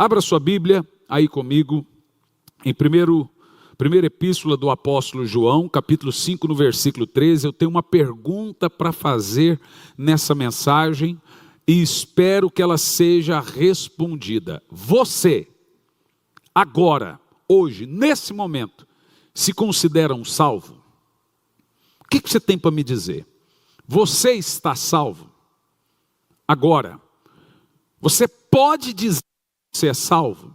Abra sua Bíblia aí comigo, em primeira epístola do apóstolo João, capítulo 5, no versículo 13. Eu tenho uma pergunta para fazer nessa mensagem e espero que ela seja respondida. Você, agora, hoje, nesse momento, se considera um salvo? O que você tem para me dizer? Você está salvo? Agora, você pode dizer que você é salvo?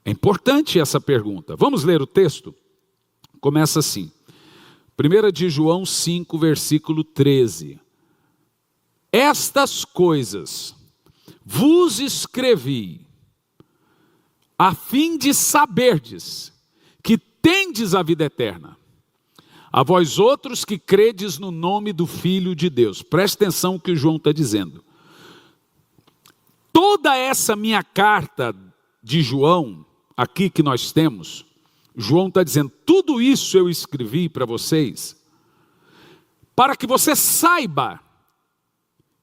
É importante essa pergunta. Vamos ler o texto? Começa assim. 1 de João 5, versículo 13. Estas coisas vos escrevi, a fim de saberdes que tendes a vida eterna. A vós outros que credes no nome do Filho de Deus. Preste atenção no que o João está dizendo. Toda essa minha carta de João, aqui que nós temos, João está dizendo, tudo isso eu escrevi para vocês, para que você saiba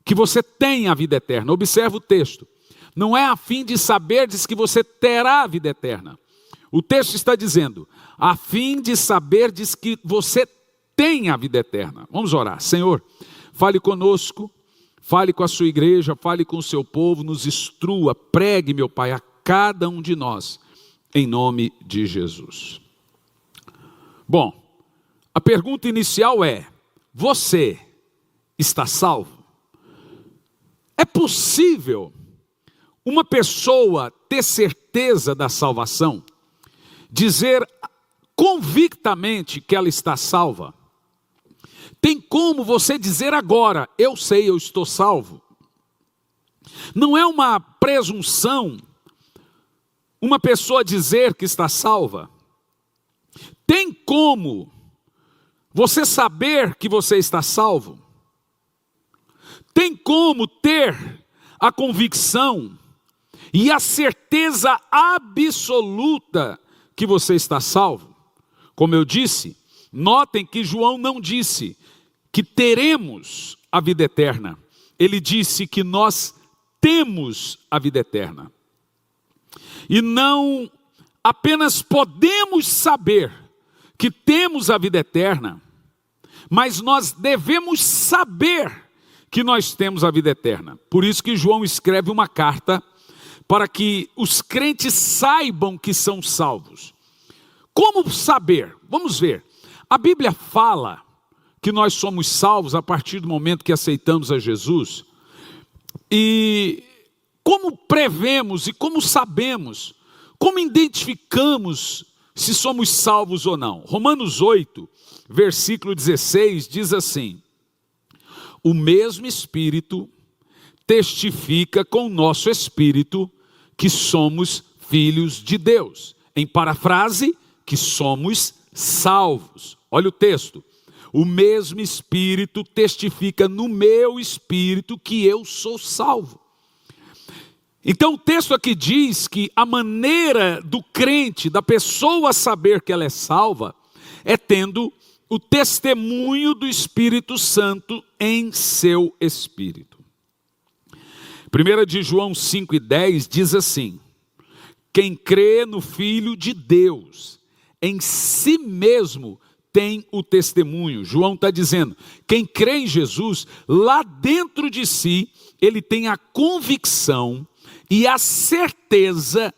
que você tem a vida eterna. Observa o texto. Não é a fim de saberdes que você terá a vida eterna. O texto está dizendo, a fim de saberdes que você tem a vida eterna. Vamos orar. Senhor, fale conosco, fale com a sua igreja, fale com o seu povo, nos instrua, pregue, meu Pai, a cada um de nós, em nome de Jesus. Bom, a pergunta inicial é, você está salvo? É possível uma pessoa ter certeza da salvação? Dizer convictamente que ela está salva? Tem como você dizer agora, eu sei, eu estou salvo? Não é uma presunção uma pessoa dizer que está salva? Tem como você saber que você está salvo? Tem como ter a convicção e a certeza absoluta que você está salvo? Como eu disse, notem que João não disse que teremos a vida eterna. Ele disse que nós temos a vida eterna. E não apenas podemos saber que temos a vida eterna, mas nós devemos saber que nós temos a vida eterna. Por isso que João escreve uma carta para que os crentes saibam que são salvos. Como saber? Vamos ver. A Bíblia fala que nós somos salvos a partir do momento que aceitamos a Jesus. E como prevemos e como sabemos, como identificamos se somos salvos ou não? Romanos 8, versículo 16 diz assim: o mesmo Espírito testifica com o nosso espírito que somos filhos de Deus. Em parafrase, que somos salvos. Olha o texto. O mesmo Espírito testifica no meu espírito que eu sou salvo. Então o texto aqui diz que a maneira do crente, da pessoa saber que ela é salva, é tendo o testemunho do Espírito Santo em seu espírito. 1 de João 5:10 diz assim: quem crê no Filho de Deus, em si mesmo tem o testemunho. João está dizendo, quem crê em Jesus, lá dentro de si, ele tem a convicção e a certeza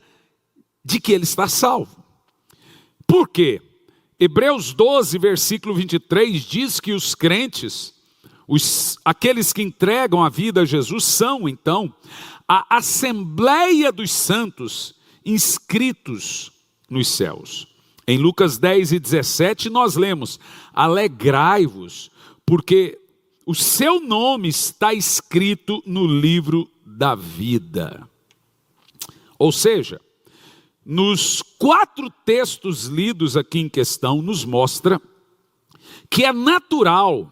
de que ele está salvo. Por quê? Hebreus 12, versículo 23, diz que os crentes, aqueles que entregam a vida a Jesus, são então a assembleia dos santos inscritos nos céus. Em Lucas 10 e 17 nós lemos, alegrai-vos, porque o seu nome está escrito no livro da vida. Ou seja, nos 4 textos lidos aqui em questão, nos mostra que é natural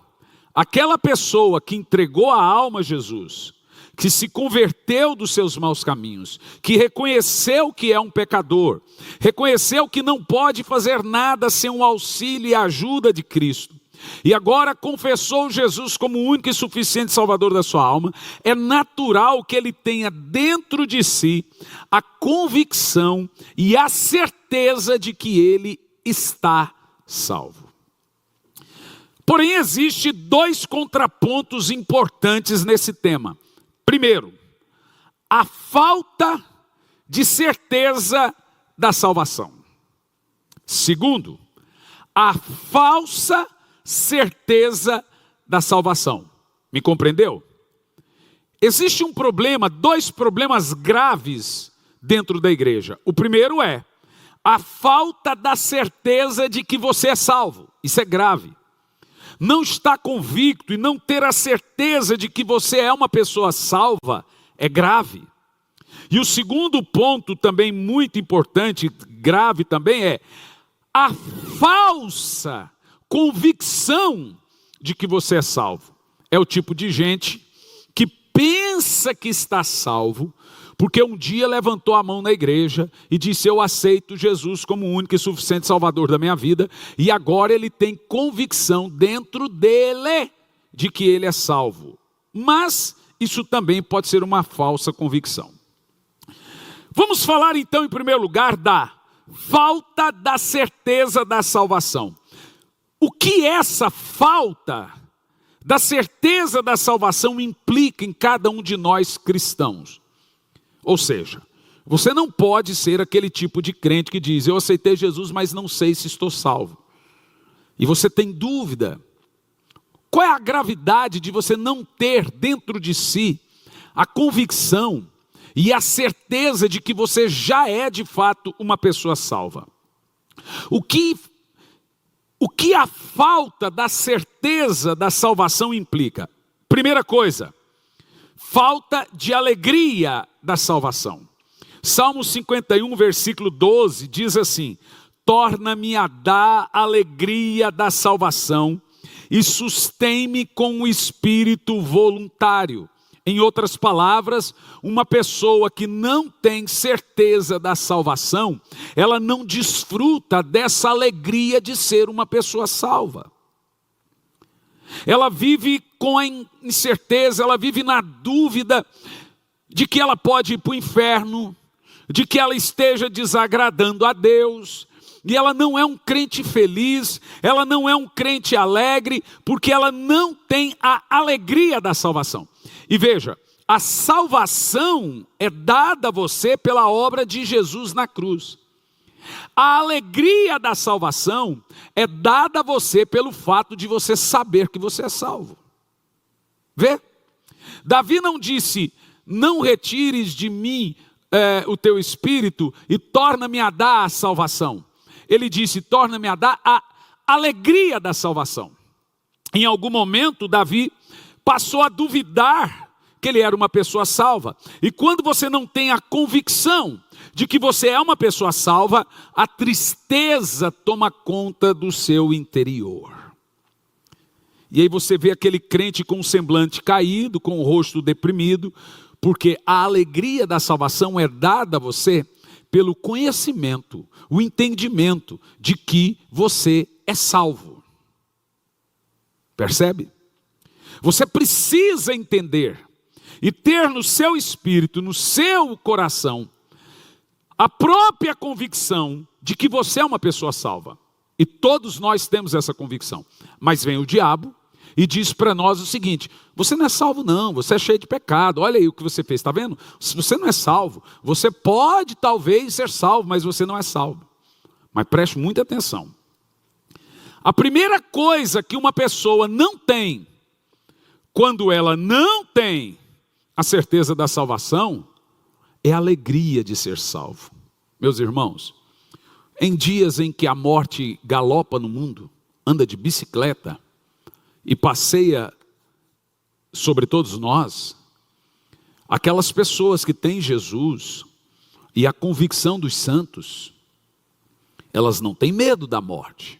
aquela pessoa que entregou a alma a Jesus, que se converteu dos seus maus caminhos, que reconheceu que é um pecador, reconheceu que não pode fazer nada sem o auxílio e a ajuda de Cristo, e agora confessou Jesus como o único e suficiente Salvador da sua alma, é natural que ele tenha dentro de si a convicção e a certeza de que ele está salvo. Porém, existe dois contrapontos importantes nesse tema. Primeiro, a falta de certeza da salvação. Segundo, a falsa certeza da salvação. Me compreendeu? Existe um problema, dois problemas graves dentro da igreja. O primeiro é a falta da certeza de que você é salvo. Isso é grave. Não estar convicto e não ter a certeza de que você é uma pessoa salva é grave. E o segundo ponto também muito importante, grave também, é a falsa convicção de que você é salvo. É o tipo de gente que pensa que está salvo, porque um dia levantou a mão na igreja e disse: eu aceito Jesus como o único e suficiente Salvador da minha vida, e agora ele tem convicção dentro dele de que ele é salvo. Mas isso também pode ser uma falsa convicção. Vamos falar então em primeiro lugar da falta da certeza da salvação. O que essa falta da certeza da salvação implica em cada um de nós cristãos? Ou seja, você não pode ser aquele tipo de crente que diz: eu aceitei Jesus, mas não sei se estou salvo. E você tem dúvida. Qual é a gravidade de você não ter dentro de si a convicção e a certeza de que você já é de fato uma pessoa salva? O que a falta da certeza da salvação implica? Primeira coisa, falta de alegria da salvação. Salmo 51, versículo 12, diz assim: torna-me a dar alegria da salvação e sustém-me com o espírito voluntário. Em outras palavras, uma pessoa que não tem certeza da salvação, ela não desfruta dessa alegria de ser uma pessoa salva. Ela vive com a incerteza, ela vive na dúvida de que ela pode ir para o inferno, de que ela esteja desagradando a Deus, e ela não é um crente feliz, ela não é um crente alegre, porque ela não tem a alegria da salvação. E veja, a salvação é dada a você pela obra de Jesus na cruz. A alegria da salvação é dada a você pelo fato de você saber que você é salvo. Vê? Davi não disse: não retires de mim o teu espírito e torna-me a dar a salvação. Ele disse: torna-me a dar a alegria da salvação. Em algum momento, Davi passou a duvidar que ele era uma pessoa salva. E quando você não tem a convicção de que você é uma pessoa salva, a tristeza toma conta do seu interior. E aí você vê aquele crente com o semblante caído, com o rosto deprimido, porque a alegria da salvação é dada a você pelo conhecimento, o entendimento de que você é salvo. Percebe? Você precisa entender e ter no seu espírito, no seu coração, a própria convicção de que você é uma pessoa salva. E todos nós temos essa convicção. Mas vem o diabo e diz para nós o seguinte: você não é salvo não, você é cheio de pecado, olha aí o que você fez, está vendo? Se você não é salvo, você pode talvez ser salvo, mas você não é salvo. Mas preste muita atenção. A primeira coisa que uma pessoa não tem, quando ela não tem a certeza da salvação, é a alegria de ser salvo. Meus irmãos, em dias em que a morte galopa no mundo, anda de bicicleta e passeia sobre todos nós, aquelas pessoas que têm Jesus e a convicção dos santos, elas não têm medo da morte.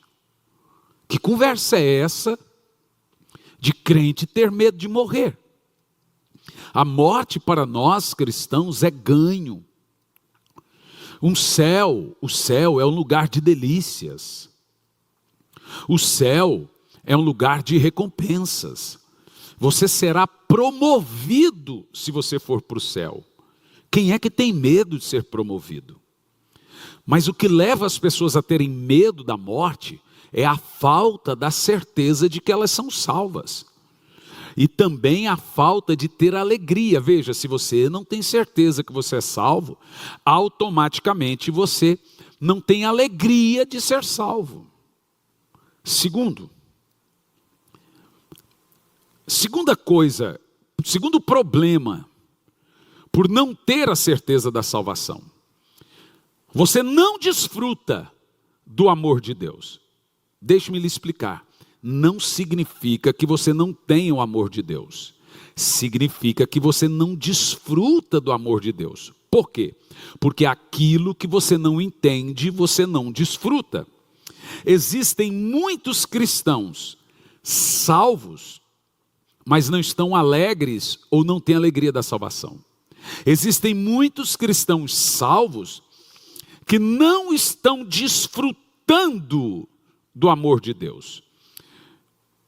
Que conversa é essa de crente ter medo de morrer? A morte para nós cristãos é ganho. O céu é um lugar de delícias. O céu é um lugar de recompensas. Você será promovido se você for para o céu. Quem é que tem medo de ser promovido? Mas o que leva as pessoas a terem medo da morte é a falta da certeza de que elas são salvas. E também a falta de ter alegria. Veja, se você não tem certeza que você é salvo, automaticamente você não tem alegria de ser salvo. Segundo problema, por não ter a certeza da salvação, você não desfruta do amor de Deus. Deixe-me lhe explicar. Não significa que você não tenha o amor de Deus. Significa que você não desfruta do amor de Deus. Por quê? Porque aquilo que você não entende, você não desfruta. Existem muitos cristãos salvos, mas não estão alegres ou não têm alegria da salvação. Existem muitos cristãos salvos que não estão desfrutando do amor de Deus.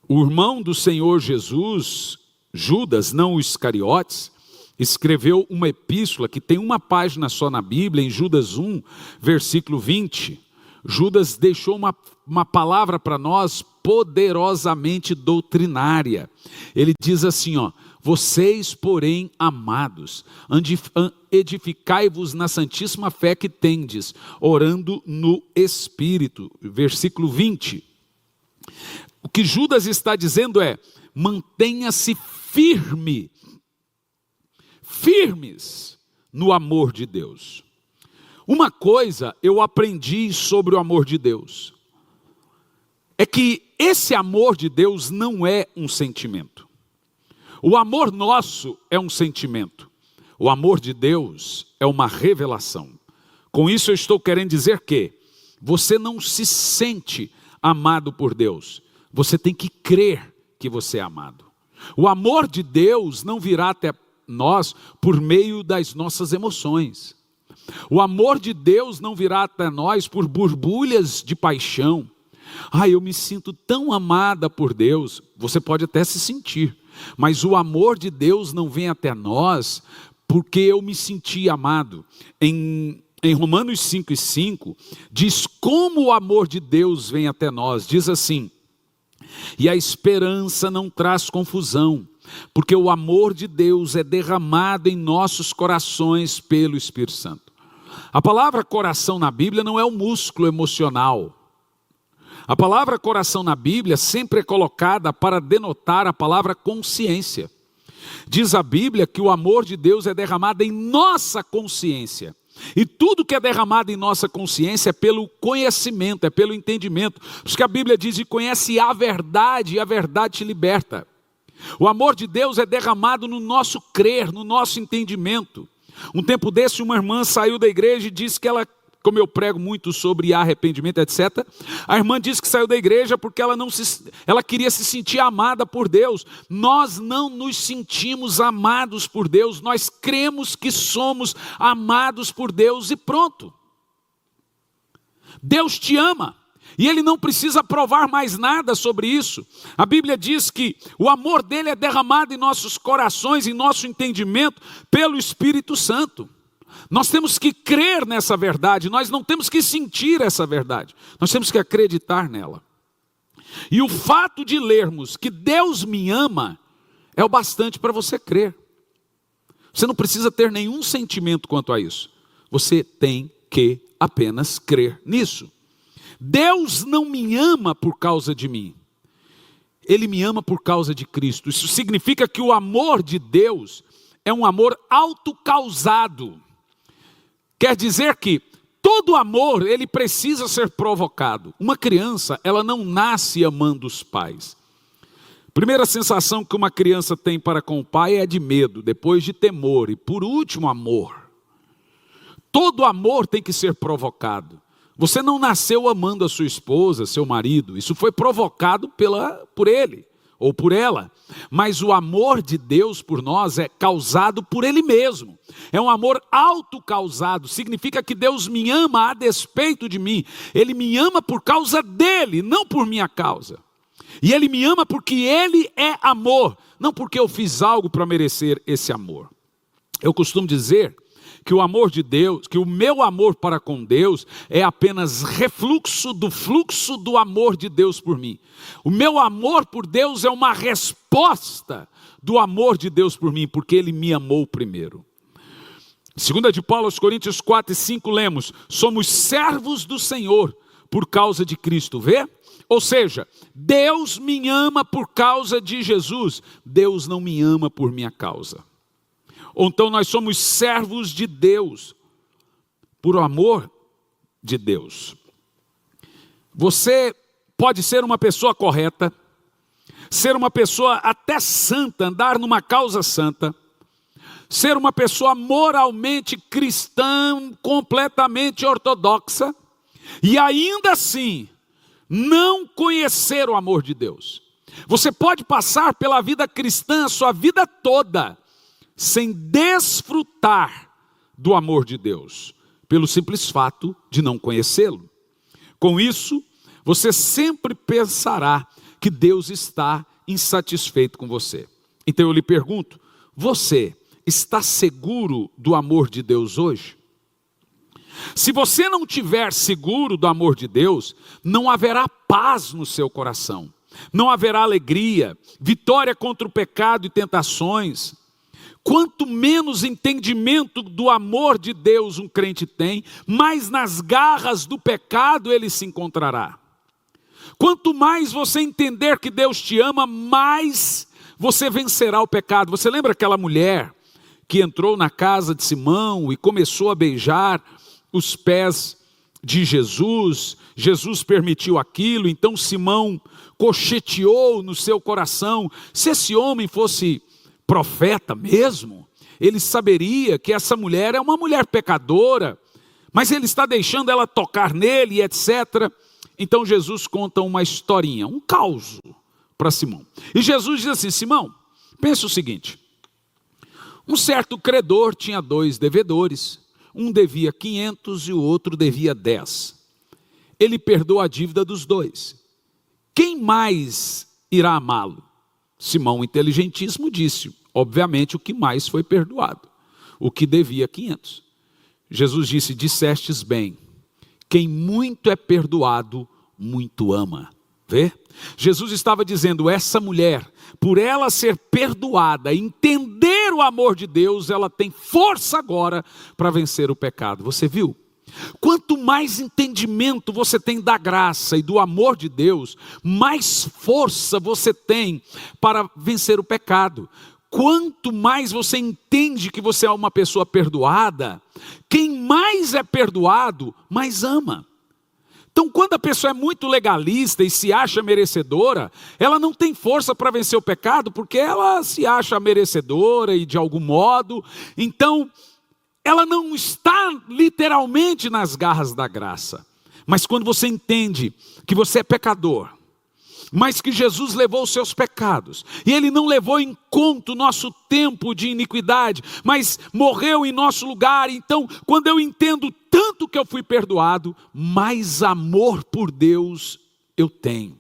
O irmão do Senhor Jesus, Judas, não o Iscariotes, escreveu uma epístola que tem uma página só na Bíblia, em Judas 1, versículo 20. Judas deixou uma palavra para nós poderosamente doutrinária. Ele diz assim, vocês, porém, amados, edificai-vos na santíssima fé que tendes, orando no Espírito. Versículo 20. O que Judas está dizendo é, mantenha-se firmes no amor de Deus. Uma coisa eu aprendi sobre o amor de Deus, é que esse amor de Deus não é um sentimento. O amor nosso é um sentimento. O amor de Deus é uma revelação. Com isso eu estou querendo dizer que você não se sente amado por Deus. Você tem que crer que você é amado. O amor de Deus não virá até nós por meio das nossas emoções. O amor de Deus não virá até nós por borbulhas de paixão. Eu me sinto tão amada por Deus. Você pode até se sentir, mas o amor de Deus não vem até nós porque eu me senti amado. Em Romanos 5:5 diz como o amor de Deus vem até nós. Diz assim, e a esperança não traz confusão, porque o amor de Deus é derramado em nossos corações pelo Espírito Santo. A palavra coração na Bíblia não é um músculo emocional. A palavra coração na Bíblia sempre é colocada para denotar a palavra consciência. Diz a Bíblia que o amor de Deus é derramado em nossa consciência. E tudo que é derramado em nossa consciência é pelo conhecimento, é pelo entendimento. Por isso que a Bíblia diz, e conhece a verdade, e a verdade te liberta. O amor de Deus é derramado no nosso crer, no nosso entendimento. Um tempo desse, uma irmã saiu da igreja e disse que ela, como eu prego muito sobre arrependimento, etc. A irmã disse que saiu da igreja porque ela queria se sentir amada por Deus. Nós não nos sentimos amados por Deus, nós cremos que somos amados por Deus e pronto. Deus te ama. E Ele não precisa provar mais nada sobre isso. A Bíblia diz que o amor dEle é derramado em nossos corações, em nosso entendimento, pelo Espírito Santo. Nós temos que crer nessa verdade, nós não temos que sentir essa verdade, nós temos que acreditar nela. E o fato de lermos que Deus me ama, é o bastante para você crer. Você não precisa ter nenhum sentimento quanto a isso, você tem que apenas crer nisso. Deus não me ama por causa de mim, Ele me ama por causa de Cristo. Isso significa que o amor de Deus é um amor autocausado. Quer dizer que todo amor, ele precisa ser provocado. Uma criança, ela não nasce amando os pais. Primeira sensação que uma criança tem para com o pai é de medo, depois de temor e por último amor. Todo amor tem que ser provocado. Você não nasceu amando a sua esposa, seu marido, isso foi provocado por ele ou por ela. Mas o amor de Deus por nós é causado por Ele mesmo. É um amor autocausado, significa que Deus me ama a despeito de mim. Ele me ama por causa dEle, não por minha causa. E Ele me ama porque Ele é amor, não porque eu fiz algo para merecer esse amor. Eu costumo dizer que o amor de Deus, que o meu amor para com Deus é apenas refluxo do fluxo do amor de Deus por mim. O meu amor por Deus é uma resposta do amor de Deus por mim, porque Ele me amou primeiro. Segunda de Paulo aos Coríntios 4 e 5 lemos: somos servos do Senhor por causa de Cristo, vê? Ou seja, Deus me ama por causa de Jesus, Deus não me ama por minha causa. Ou então nós somos servos de Deus, por amor de Deus. Você pode ser uma pessoa correta, ser uma pessoa até santa, andar numa causa santa, ser uma pessoa moralmente cristã, completamente ortodoxa, e ainda assim não conhecer o amor de Deus. Você pode passar pela vida cristã a sua vida toda, sem desfrutar do amor de Deus, pelo simples fato de não conhecê-lo. Com isso, você sempre pensará que Deus está insatisfeito com você. Então eu lhe pergunto, você está seguro do amor de Deus hoje? Se você não estiver seguro do amor de Deus, não haverá paz no seu coração, não haverá alegria, vitória contra o pecado e tentações. Quanto menos entendimento do amor de Deus um crente tem, mais nas garras do pecado ele se encontrará. Quanto mais você entender que Deus te ama, mais você vencerá o pecado. Você lembra aquela mulher que entrou na casa de Simão e começou a beijar os pés de Jesus? Jesus permitiu aquilo, então Simão cocheteou no seu coração: se esse homem fosse profeta mesmo, ele saberia que essa mulher é uma mulher pecadora, mas ele está deixando ela tocar nele, etc. Então Jesus conta uma historinha, um caos para Simão. E Jesus diz assim: Simão, pensa o seguinte: um certo credor tinha 2 devedores, um devia 500 e o outro devia 10. Ele perdoa a dívida dos 2. Quem mais irá amá-lo? Simão, inteligentíssimo, disse: obviamente o que mais foi perdoado, o que devia 500. Jesus disse: dissestes bem, quem muito é perdoado, muito ama. Vê? Jesus estava dizendo, essa mulher, por ela ser perdoada, entender o amor de Deus, ela tem força agora para vencer o pecado. Você viu? Quanto mais entendimento você tem da graça e do amor de Deus, mais força você tem para vencer o pecado. Quanto mais você entende que você é uma pessoa perdoada, quem mais é perdoado, mais ama. Então, quando a pessoa é muito legalista e se acha merecedora, ela não tem força para vencer o pecado, porque ela se acha merecedora e de algum modo, então ela não está literalmente nas garras da graça. Mas quando você entende que você é pecador, mas que Jesus levou os seus pecados, e Ele não levou em conta o nosso tempo de iniquidade, mas morreu em nosso lugar. Então, quando eu entendo tanto que eu fui perdoado, mais amor por Deus eu tenho,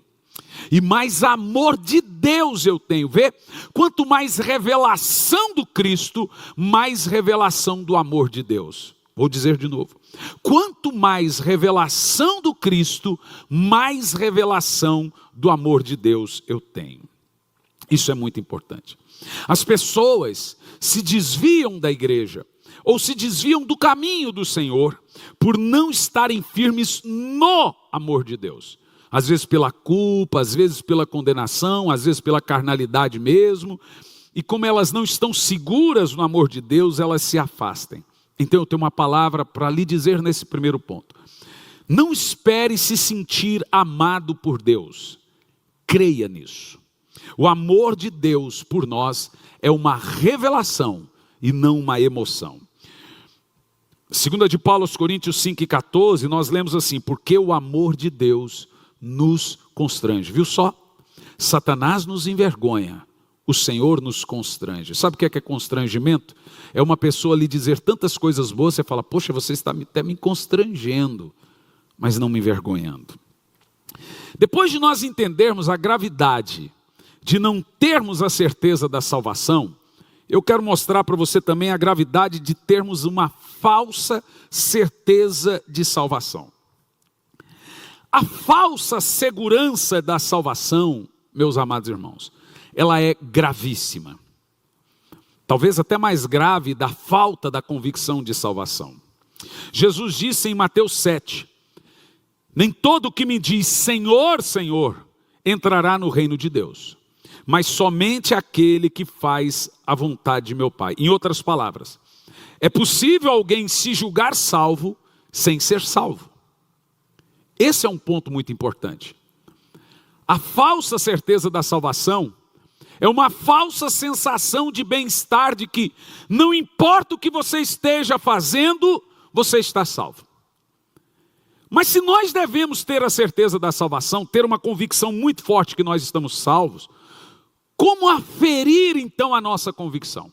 e mais amor de Deus eu tenho. Vê? Quanto mais revelação do Cristo, mais revelação do amor de Deus. Vou dizer de novo, quanto mais revelação do Cristo, mais revelação do amor de Deus eu tenho. Isso é muito importante. As pessoas se desviam da igreja, ou se desviam do caminho do Senhor, por não estarem firmes no amor de Deus. Às vezes pela culpa, às vezes pela condenação, às vezes pela carnalidade mesmo. E como elas não estão seguras no amor de Deus, elas se afastem. Então eu tenho uma palavra para lhe dizer nesse primeiro ponto. Não espere se sentir amado por Deus. Creia nisso. O amor de Deus por nós é uma revelação e não uma emoção. Segunda de Paulo aos Coríntios 5:14, nós lemos assim: porque o amor de Deus nos constrange. Viu só? Satanás nos envergonha, o Senhor nos constrange. Sabe o que é constrangimento? É uma pessoa lhe dizer tantas coisas boas, você fala, poxa, você está até me constrangendo, mas não me envergonhando. Depois de nós entendermos a gravidade de não termos a certeza da salvação, eu quero mostrar para você também a gravidade de termos uma falsa certeza de salvação. A falsa segurança da salvação, meus amados irmãos, ela é gravíssima. Talvez até mais grave da falta da convicção de salvação. Jesus disse em Mateus 7, nem todo que me diz Senhor, Senhor, entrará no reino de Deus, mas somente aquele que faz a vontade de meu Pai. Em outras palavras, é possível alguém se julgar salvo sem ser salvo. Esse é um ponto muito importante. A falsa certeza da salvação é uma falsa sensação de bem-estar, de que não importa o que você esteja fazendo, você está salvo. Mas se nós devemos ter a certeza da salvação, ter uma convicção muito forte que nós estamos salvos, como aferir então a nossa convicção?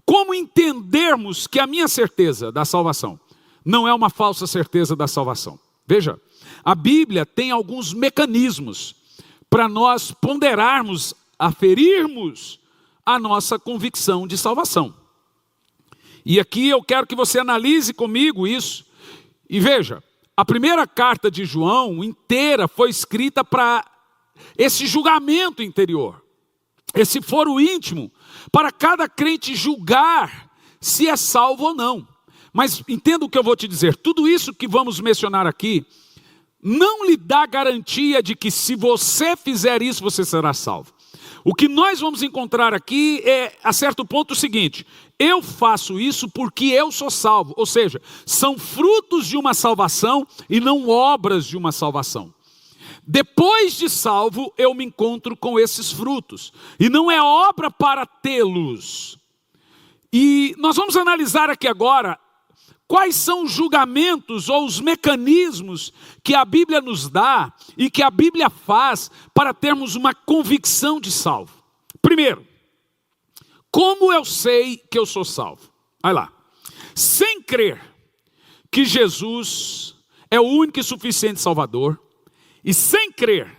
Como entendermos que a minha certeza da salvação não é uma falsa certeza da salvação? Veja, a Bíblia tem alguns mecanismos para nós ponderarmos, aferirmos a nossa convicção de salvação. E aqui eu quero que você analise comigo isso. E veja, a primeira carta de João inteira foi escrita para esse julgamento interior, esse foro íntimo, para cada crente julgar se é salvo ou não. Mas entenda o que eu vou te dizer, tudo isso que vamos mencionar aqui, não lhe dá garantia de que se você fizer isso, você será salvo. O que nós vamos encontrar aqui é, a certo ponto, o seguinte: eu faço isso porque eu sou salvo. Ou seja, são frutos de uma salvação e não obras de uma salvação. Depois de salvo, eu me encontro com esses frutos. E não é obra para tê-los. E nós vamos analisar aqui agora quais são os julgamentos ou os mecanismos que a Bíblia nos dá e que a Bíblia faz para termos uma convicção de salvo. Primeiro, como eu sei que eu sou salvo? Vai lá. Sem crer que Jesus é o único e suficiente Salvador, e sem crer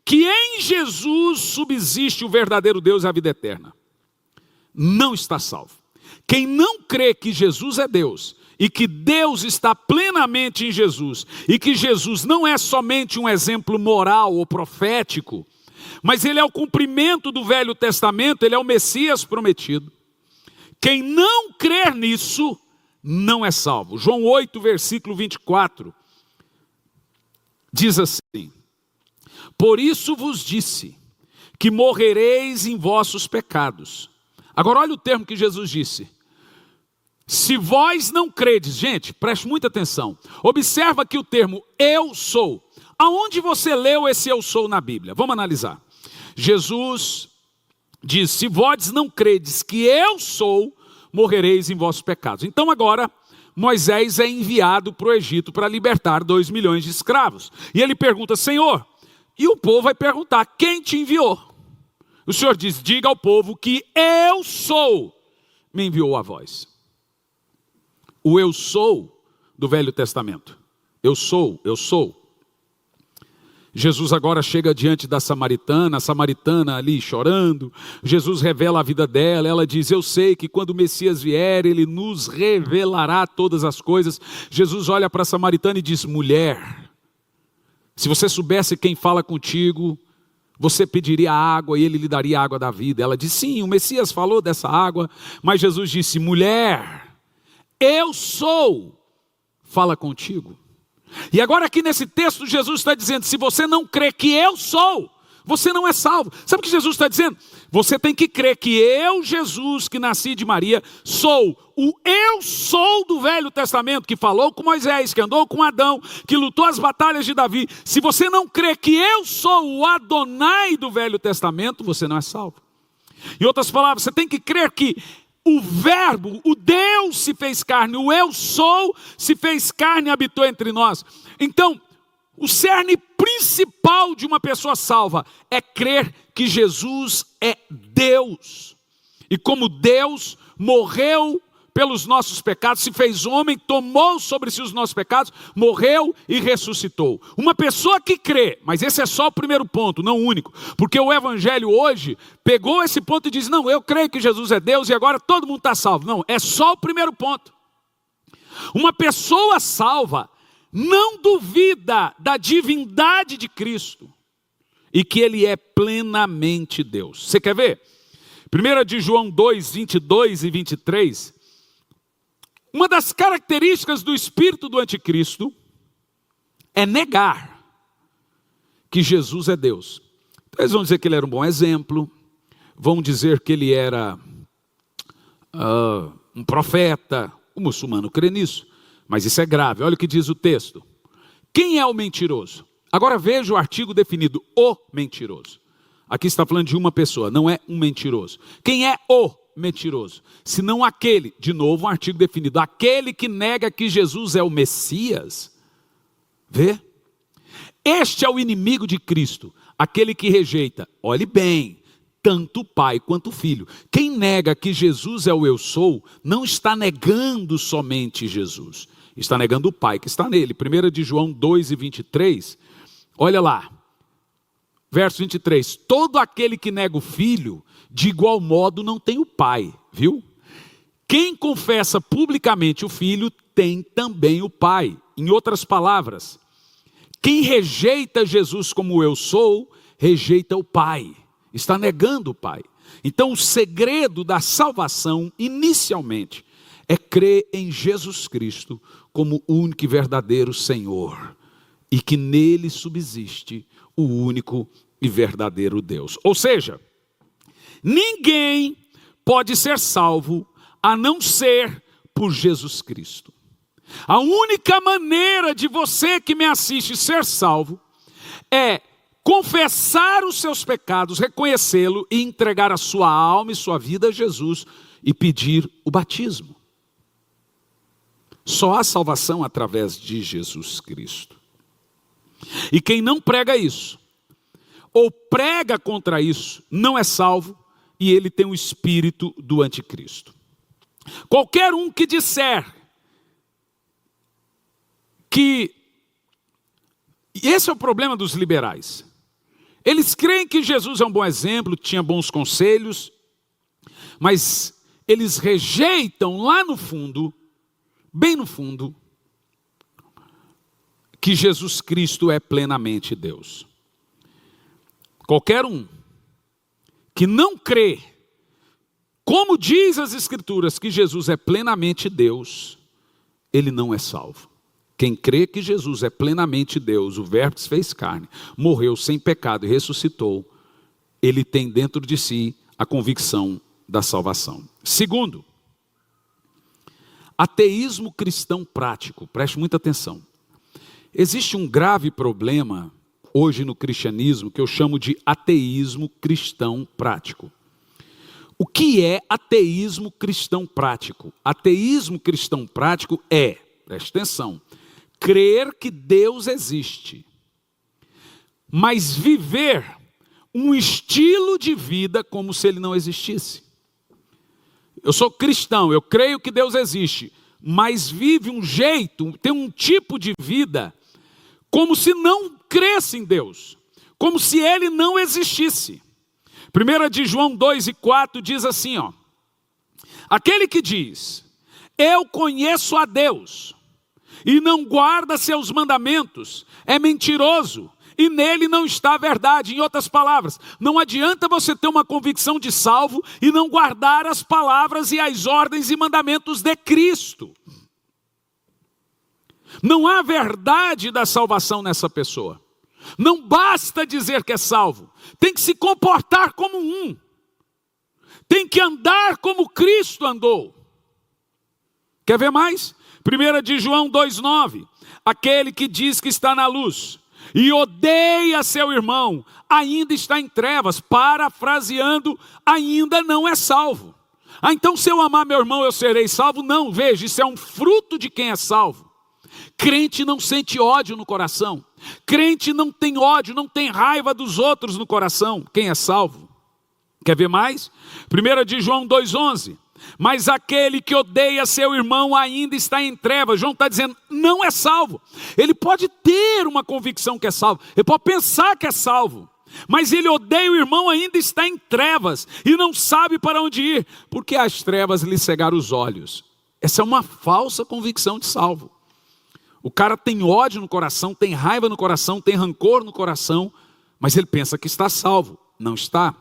que em Jesus subsiste o verdadeiro Deus e a vida eterna, não está salvo. Quem não crê que Jesus é Deus, e que Deus está plenamente em Jesus, e que Jesus não é somente um exemplo moral ou profético, mas ele é o cumprimento do Velho Testamento, ele é o Messias prometido. Quem não crer nisso, não é salvo. João 8, versículo 24, diz assim: por isso vos disse, que morrereis em vossos pecados. Agora olha o termo que Jesus disse: se vós não credes, gente, preste muita atenção. Observa aqui o termo eu sou. Aonde você leu esse eu sou na Bíblia? Vamos analisar. Jesus diz: se vós não credes que eu sou, morrereis em vossos pecados. Então agora, Moisés é enviado para o Egito para libertar 2 milhões de escravos. E ele pergunta: Senhor, e o povo vai perguntar: quem te enviou? O Senhor diz: diga ao povo que eu sou, me enviou a vós. O eu sou do Velho Testamento. Eu sou, eu sou. Jesus agora chega diante da samaritana, a samaritana ali chorando. Jesus revela a vida dela, ela diz: eu sei que quando o Messias vier, ele nos revelará todas as coisas. Jesus olha para a samaritana e diz: mulher, se você soubesse quem fala contigo, você pediria água e ele lhe daria a água da vida. Ela diz: sim, o Messias falou dessa água, mas Jesus disse: mulher, eu sou, fala contigo. E agora aqui nesse texto Jesus está dizendo: se você não crê que eu sou, você não é salvo. Sabe o que Jesus está dizendo? Você tem que crer que eu, Jesus, que nasci de Maria, sou o eu sou do Velho Testamento, que falou com Moisés, que andou com Adão, que lutou as batalhas de Davi. Se você não crê que eu sou o Adonai do Velho Testamento, você não é salvo. Em outras palavras, você tem que crer que o verbo, o Deus se fez carne, o eu sou se fez carne e habitou entre nós. Então, o cerne principal de uma pessoa salva é crer que Jesus é Deus. E como Deus morreu pelos nossos pecados, se fez homem, tomou sobre si os nossos pecados, morreu e ressuscitou. Uma pessoa que crê, mas esse é só o primeiro ponto, não o único, porque o evangelho hoje pegou esse ponto e diz, não, eu creio que Jesus é Deus e agora todo mundo está salvo. Não, é só o primeiro ponto. Uma pessoa salva não duvida da divindade de Cristo e que Ele é plenamente Deus. Você quer ver? 1 de João 2, 22 e 23, uma das características do espírito do anticristo é negar que Jesus é Deus. Então, eles vão dizer que ele era um bom exemplo, vão dizer que ele era um profeta, o muçulmano crê nisso, mas isso é grave. Olha o que diz o texto. Quem é o mentiroso? Agora veja o artigo definido, o mentiroso. Aqui está falando de uma pessoa, não é um mentiroso. Quem é o mentiroso? Senão aquele, de novo um artigo definido, aquele que nega que Jesus é o Messias. Vê? Este é o inimigo de Cristo, aquele que rejeita, olhe bem, tanto o Pai quanto o Filho. Quem nega que Jesus é o eu sou, não está negando somente Jesus, está negando o Pai que está nele. 1 de João 2 e 23, olha lá. Verso 23, todo aquele que nega o Filho, de igual modo não tem o Pai, viu? Quem confessa publicamente o Filho, tem também o Pai. Em outras palavras, quem rejeita Jesus como eu sou, rejeita o Pai, está negando o Pai. Então o segredo da salvação, inicialmente, é crer em Jesus Cristo como o único e verdadeiro Senhor, e que nele subsiste o único e verdadeiro Deus. Ou seja, ninguém pode ser salvo a não ser por Jesus Cristo. A única maneira de você que me assiste ser salvo é confessar os seus pecados, reconhecê-lo e entregar a sua alma e sua vida a Jesus e pedir o batismo. Só há salvação através de Jesus Cristo. E quem não prega isso, ou prega contra isso, não é salvo e ele tem o espírito do anticristo. Qualquer um que disser que, e esse é o problema dos liberais, eles creem que Jesus é um bom exemplo, tinha bons conselhos, mas eles rejeitam lá no fundo, bem no fundo, que Jesus Cristo é plenamente Deus. Qualquer um que não crê, como diz as Escrituras, que Jesus é plenamente Deus, ele não é salvo. Quem crê que Jesus é plenamente Deus, o Verbo se fez carne, morreu sem pecado e ressuscitou, ele tem dentro de si a convicção da salvação. Segundo, ateísmo cristão prático. Preste muita atenção. Existe um grave problema hoje no cristianismo que eu chamo de ateísmo cristão prático. O que é ateísmo cristão prático? Ateísmo cristão prático é, preste atenção, crer que Deus existe, mas viver um estilo de vida como se ele não existisse. Eu sou cristão, eu creio que Deus existe, mas vive um jeito, tem um tipo de vida como se não cresce em Deus, como se ele não existisse. 1 de João 2 e 4 diz assim, ó, aquele que diz, eu conheço a Deus, e não guarda seus mandamentos, é mentiroso, e nele não está a verdade. Em outras palavras, não adianta você ter uma convicção de salvo e não guardar as palavras e as ordens e mandamentos de Cristo. Não há verdade da salvação nessa pessoa. Não basta dizer que é salvo, tem que se comportar como um, tem que andar como Cristo andou. Quer ver mais? 1 de João 2,9, aquele que diz que está na luz e odeia seu irmão, ainda está em trevas, parafraseando, ainda não é salvo. Ah, então se eu amar meu irmão eu serei salvo? Não, veja, isso é um fruto de quem é salvo. Crente não sente ódio no coração, crente não tem ódio, não tem raiva dos outros no coração, quem é salvo. Quer ver mais? 1 de João 2,11, Mas aquele que odeia seu irmão ainda está em trevas. João está dizendo, não é salvo. Ele pode ter uma convicção que é salvo, ele pode pensar que é salvo, mas ele odeia o irmão, ainda está em trevas e não sabe para onde ir, porque as trevas lhe cegaram os olhos. Essa é uma falsa convicção de salvo. O cara tem ódio no coração, tem raiva no coração, tem rancor no coração, mas ele pensa que está salvo. Não está.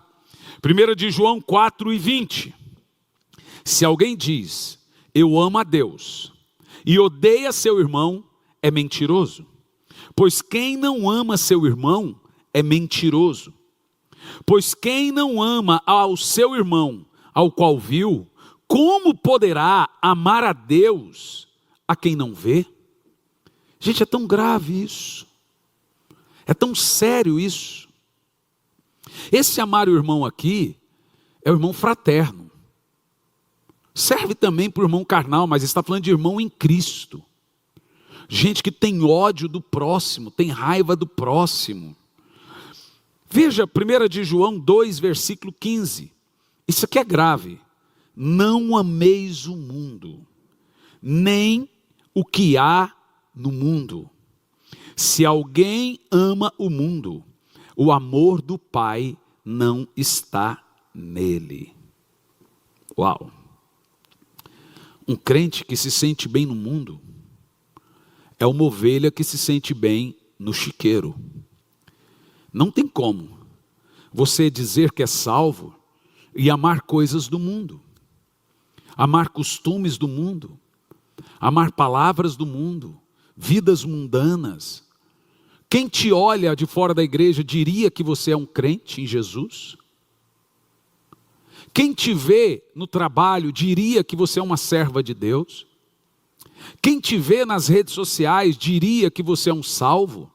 1 de João 4:20. Se alguém diz, eu amo a Deus, e odeia seu irmão, é mentiroso. Pois quem não ama seu irmão, é mentiroso. Pois quem não ama ao seu irmão, ao qual viu, como poderá amar a Deus, a quem não vê? Gente, é tão grave isso. É tão sério isso. Esse amar o irmão aqui, é o irmão fraterno. Serve também para o irmão carnal, mas está falando de irmão em Cristo. Gente que tem ódio do próximo, tem raiva do próximo. Veja 1 de João 2, versículo 15. Isso aqui é grave. Não ameis o mundo, nem o que há no mundo. Se alguém ama o mundo, o amor do Pai não está nele. Uau! Um crente que se sente bem no mundo é uma ovelha que se sente bem no chiqueiro. Não tem como você dizer que é salvo e amar coisas do mundo, amar costumes do mundo, amar palavras do mundo, vidas mundanas. Quem te olha de fora da igreja diria que você é um crente em Jesus? Quem te vê no trabalho diria que você é uma serva de Deus? Quem te vê nas redes sociais diria que você é um salvo?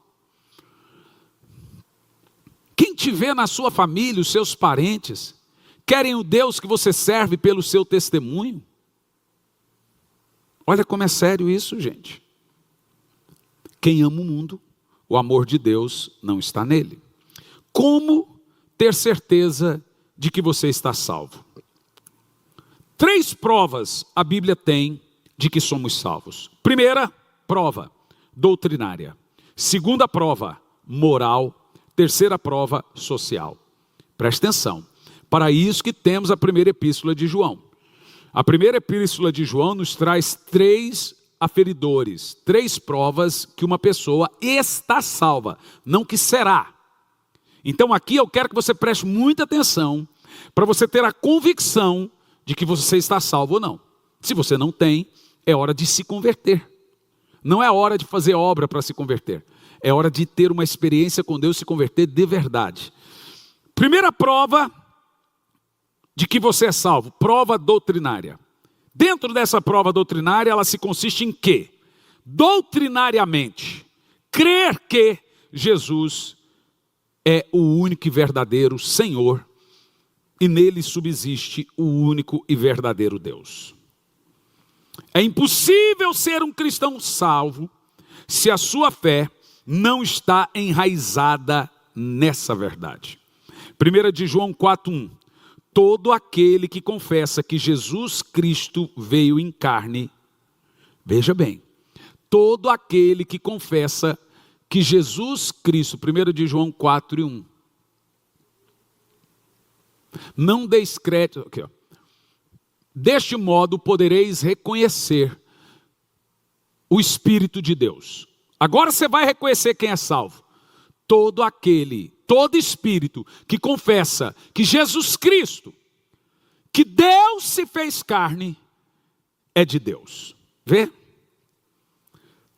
Quem te vê na sua família, os seus parentes, querem o Deus que você serve pelo seu testemunho? Olha como é sério isso, gente. Quem ama o mundo, o amor de Deus não está nele. Como ter certeza de que você está salvo? 3 provas a Bíblia tem de que somos salvos. Primeira prova, doutrinária. Segunda prova, moral. Terceira prova, social. Presta atenção. Para isso que temos a primeira epístola de João. A primeira epístola de João nos traz 3 aferidores, 3 provas que uma pessoa está salva, não que será. Então aqui eu quero que você preste muita atenção, para você ter a convicção de que você está salvo ou não. Se você não tem, é hora de se converter. Não é hora de fazer obra para se converter. É hora de ter uma experiência com Deus, se converter de verdade. Primeira prova de que você é salvo, prova doutrinária. Dentro dessa prova doutrinária, ela se consiste em quê? Doutrinariamente, crer que Jesus é o único e verdadeiro Senhor, e nele subsiste o único e verdadeiro Deus. É impossível ser um cristão salvo se a sua fé não está enraizada nessa verdade. 1 de João 4:1. Todo aquele que confessa que Jesus Cristo veio em carne, veja bem, todo aquele que confessa que Jesus Cristo, 1 de João 4:1. Não deis crédito, aqui, ó. Deste modo podereis reconhecer o Espírito de Deus. Agora você vai reconhecer quem é salvo. Todo espírito que confessa que Jesus Cristo, que Deus se fez carne, é de Deus. Vê?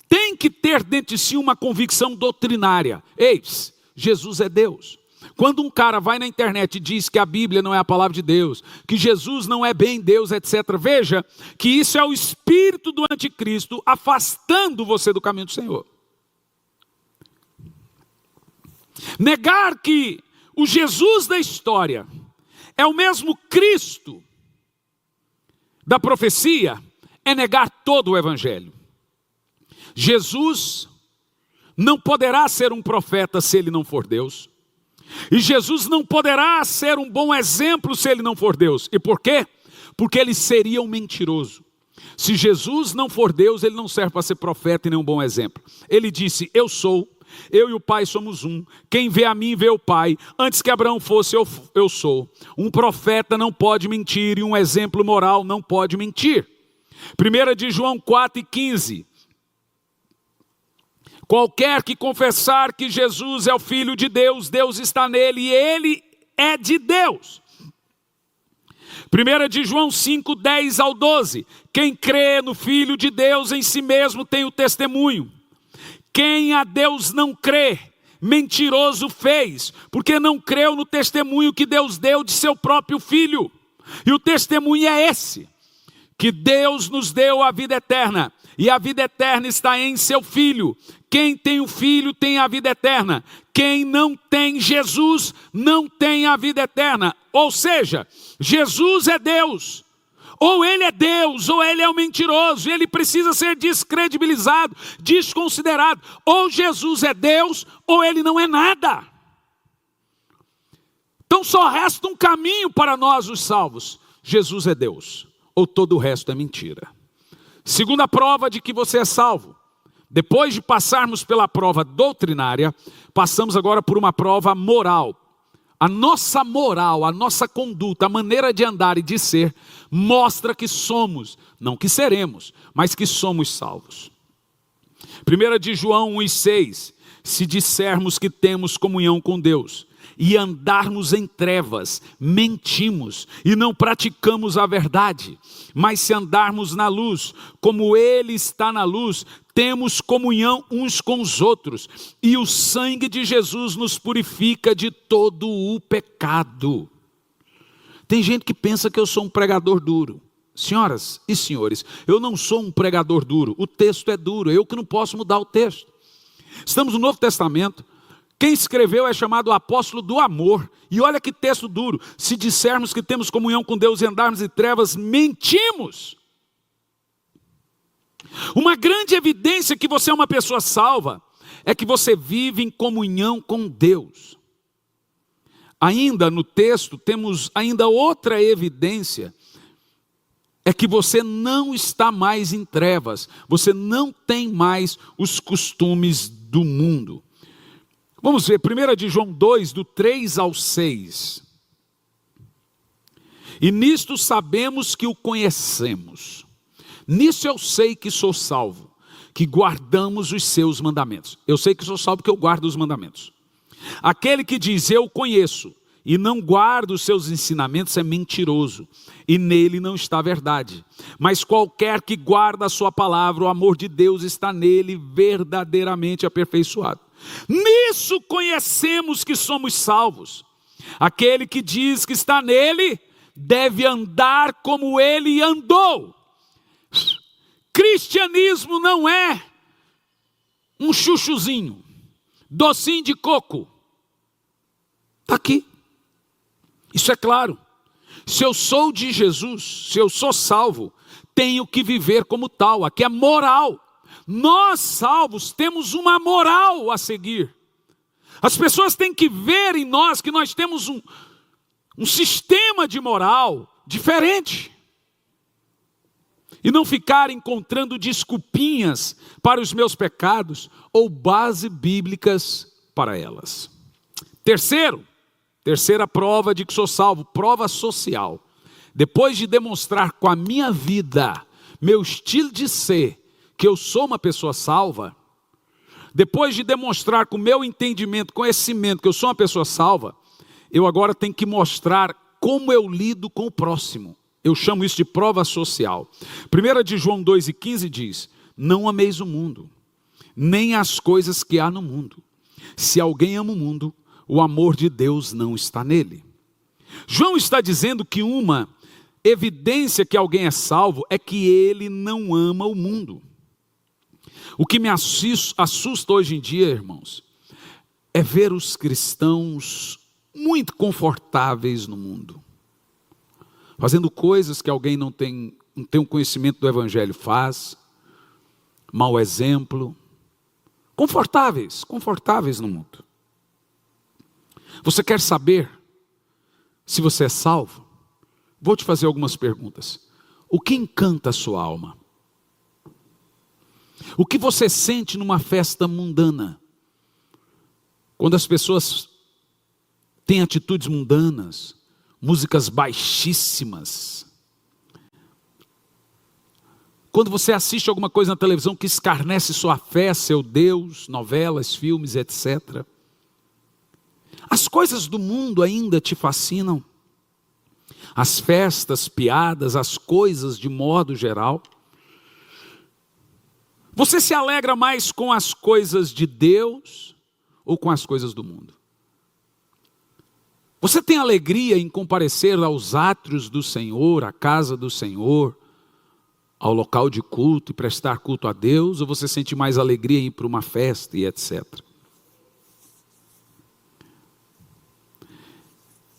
Tem que ter dentro de si uma convicção doutrinária. Eis, Jesus é Deus. Quando um cara vai na internet e diz que a Bíblia não é a palavra de Deus, que Jesus não é bem Deus, etc., veja que isso é o espírito do anticristo afastando você do caminho do Senhor. Negar que o Jesus da história é o mesmo Cristo da profecia é negar todo o Evangelho. Jesus não poderá ser um profeta se ele não for Deus. E Jesus não poderá ser um bom exemplo se ele não for Deus. E por quê? porque ele seria um mentiroso. Se Jesus não for Deus, ele não serve para ser profeta e nem um bom exemplo. Ele disse, eu sou, eu e o Pai somos um. Quem vê a mim vê o Pai. Antes que Abraão fosse, eu sou. Um profeta não pode mentir e um exemplo moral não pode mentir. 1 de João 4:15. Qualquer que confessar que Jesus é o Filho de Deus, Deus está nele e ele é de Deus. 1 de João 5:10-12. Quem crê no Filho de Deus em si mesmo tem o testemunho. Quem a Deus não crê, mentiroso fez, porque não creu no testemunho que Deus deu de seu próprio Filho. E o testemunho é esse, que Deus nos deu a vida eterna, e a vida eterna está em seu Filho. Quem tem o Filho tem a vida eterna. Quem não tem Jesus não tem a vida eterna. Ou seja, Jesus é Deus. Ou ele é Deus, ou ele é um mentiroso, e ele precisa ser descredibilizado, desconsiderado. Ou Jesus é Deus, ou ele não é nada. Então só resta um caminho para nós os salvos. Jesus é Deus, ou todo o resto é mentira. Segunda prova de que você é salvo. Depois de passarmos pela prova doutrinária, passamos agora por uma prova moral. A nossa moral, a nossa conduta, a maneira de andar e de ser, mostra que somos, não que seremos, mas que somos salvos. 1 de João 1:6, se dissermos que temos comunhão com Deus e andarmos em trevas, mentimos e não praticamos a verdade. Mas se andarmos na luz, como Ele está na luz, temos comunhão uns com os outros, e o sangue de Jesus nos purifica de todo o pecado. Tem gente que pensa que eu sou um pregador duro. Senhoras e senhores, eu não sou um pregador duro, o texto é duro, eu que não posso mudar o texto. Estamos no Novo Testamento, quem escreveu é chamado apóstolo do amor, e olha que texto duro, se dissermos que temos comunhão com Deus e andarmos em trevas, mentimos. Uma grande evidência que você é uma pessoa salva, é que você vive em comunhão com Deus. Ainda no texto, temos ainda outra evidência, é que você não está mais em trevas, você não tem mais os costumes do mundo. Vamos ver, 1 de João 2, do 3-6. E nisto sabemos que o conhecemos. Nisso eu sei que sou salvo, que guardamos os seus mandamentos. Eu sei que sou salvo porque eu guardo os mandamentos. Aquele que diz eu conheço e não guarda os seus ensinamentos é mentiroso, e nele não está a verdade. Mas qualquer que guarda a sua palavra, o amor de Deus está nele verdadeiramente aperfeiçoado. Nisso conhecemos que somos salvos. Aquele que diz que está nele, deve andar como ele andou. Cristianismo não é um chuchuzinho, docinho de coco. Está aqui. Isso é claro. Se eu sou de Jesus, se eu sou salvo, tenho que viver como tal. Aqui é moral. Nós salvos temos uma moral a seguir. As pessoas têm que ver em nós que nós temos um sistema de moral diferente. E não ficar encontrando desculpinhas para os meus pecados ou bases bíblicas para elas. Terceira prova de que sou salvo, prova social. Depois de demonstrar com a minha vida, meu estilo de ser, que eu sou uma pessoa salva, depois de demonstrar com o meu entendimento, conhecimento, que eu sou uma pessoa salva, eu agora tenho que mostrar como eu lido com o próximo. Eu chamo isso de prova social. 1 de João 2:15 diz, não ameis o mundo, nem as coisas que há no mundo. Se alguém ama o mundo, o amor de Deus não está nele. João está dizendo que uma evidência que alguém é salvo é que ele não ama o mundo. O que me assusta hoje em dia, irmãos, é ver os cristãos muito confortáveis no mundo, fazendo coisas que alguém não tem um conhecimento do evangelho faz, mau exemplo, confortáveis no mundo. Você quer saber se você é salvo? vou te fazer algumas perguntas. O que encanta a sua alma? O que você sente numa festa mundana? Quando as pessoas têm atitudes mundanas, músicas baixíssimas. Quando você assiste alguma coisa na televisão que escarnece sua fé, seu Deus, novelas, filmes, etc. As coisas do mundo ainda te fascinam? As festas, piadas, as coisas de modo geral? Você se alegra mais com as coisas de Deus ou com as coisas do mundo? Você tem alegria em comparecer aos átrios do Senhor, à casa do Senhor, ao local de culto e prestar culto a Deus? Ou você sente mais alegria em ir para uma festa e etc?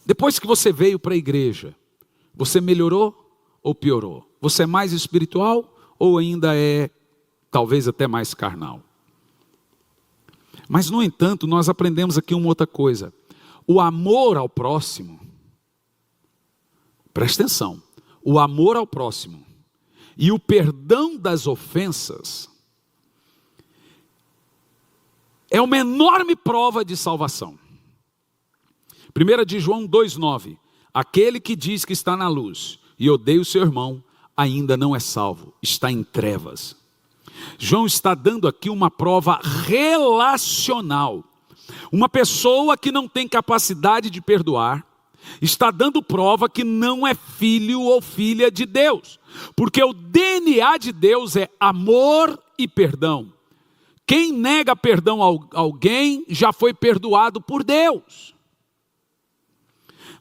Depois que você veio para a igreja, você melhorou ou piorou? Você é mais espiritual ou ainda é talvez até mais carnal? Mas no entanto, nós aprendemos aqui uma outra coisa. O amor ao próximo, presta atenção, o amor ao próximo e o perdão das ofensas é uma enorme prova de salvação. 1 de João 2,9, aquele que diz que está na luz e odeia o seu irmão, ainda não é salvo, está em trevas. João está dando aqui uma prova relacional. Uma pessoa que não tem capacidade de perdoar, está dando prova que não é filho ou filha de Deus. Porque o DNA de Deus é amor e perdão. Quem nega perdão a alguém, já foi perdoado por Deus.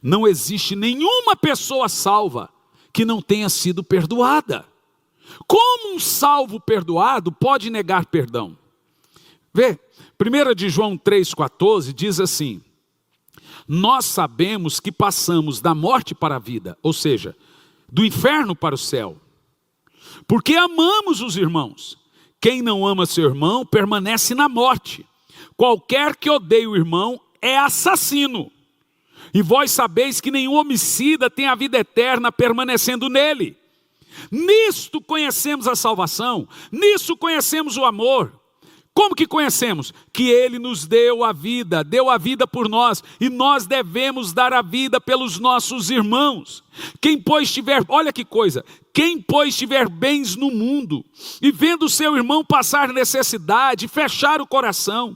Não existe nenhuma pessoa salva que não tenha sido perdoada. Como um salvo perdoado pode negar perdão? Vê, 1 de João 3,14 diz assim: nós sabemos que passamos da morte para a vida, ou seja, do inferno para o céu, porque amamos os irmãos. Quem não ama seu irmão permanece na morte. Qualquer que odeie o irmão é assassino. E vós sabeis que nenhum homicida tem a vida eterna permanecendo nele. Nisto conhecemos a salvação, nisso conhecemos o amor. Como que conhecemos? Que Ele nos deu a vida por nós, e nós devemos dar a vida pelos nossos irmãos. Quem pois tiver, olha que coisa, quem pois tiver bens no mundo, e vendo seu irmão passar necessidade, fechar o coração,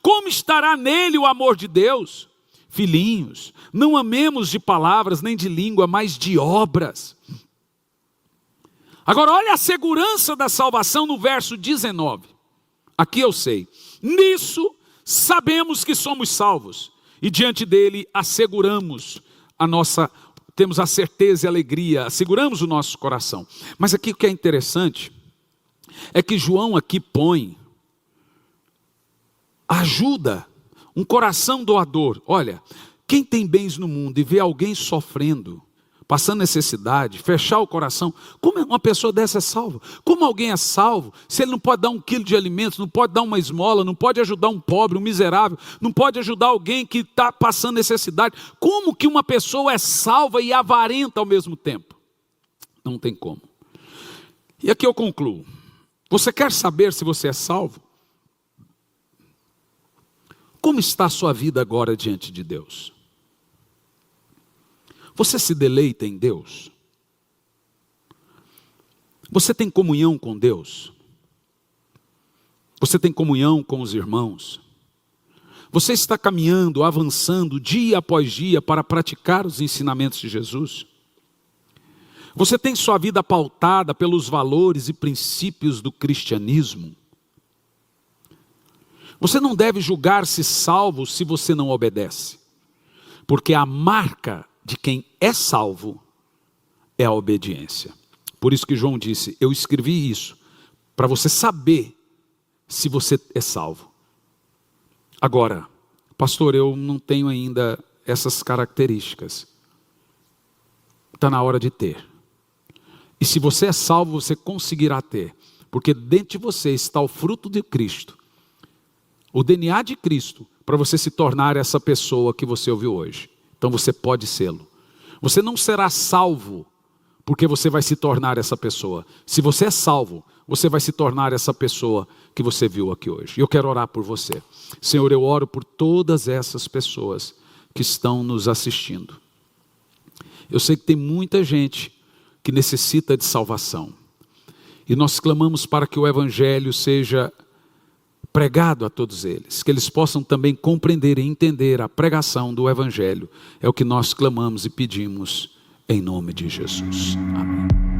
como estará nele o amor de Deus? Filhinhos, não amemos de palavras nem de língua, mas de obras. Agora olha a segurança da salvação no verso 19. Aqui eu sei, nisso sabemos que somos salvos, e diante dele asseguramos temos a certeza e a alegria, asseguramos o nosso coração. Mas aqui o que é interessante, é que João aqui põe ajuda, um coração doador. Olha, quem tem bens no mundo e vê alguém sofrendo, passando necessidade, fechar o coração, como uma pessoa dessa é salva? Como alguém é salvo, se ele não pode dar 1 quilo de alimentos, não pode dar uma esmola, não pode ajudar um pobre, um miserável, não pode ajudar alguém que está passando necessidade? Como que uma pessoa é salva e avarenta ao mesmo tempo? Não tem como. E aqui eu concluo. Você quer saber se você é salvo? Como está a sua vida agora diante de Deus? Você se deleita em Deus? Você tem comunhão com Deus? Você tem comunhão com os irmãos? Você está caminhando, avançando dia após dia para praticar os ensinamentos de Jesus? Você tem sua vida pautada pelos valores e princípios do cristianismo? Você não deve julgar-se salvo se você não obedece, porque a marca de quem é salvo é a obediência. Por isso que João disse, eu escrevi isso para você saber se você é salvo. Agora, pastor, eu não tenho ainda essas características. Está na hora de ter. E se você é salvo, você conseguirá ter, porque dentro de você está o fruto de Cristo, o DNA de Cristo, para você se tornar essa pessoa que você ouviu hoje. Então você pode sê-lo. Você não será salvo porque você vai se tornar essa pessoa. Se você é salvo, você vai se tornar essa pessoa que você viu aqui hoje. E eu quero orar por você. Senhor, eu oro por todas essas pessoas que estão nos assistindo. Eu sei que tem muita gente que necessita de salvação. E nós clamamos para que o Evangelho seja pregado a todos eles, que eles possam também compreender e entender a pregação do Evangelho. É o que nós clamamos e pedimos em nome de Jesus. Amém.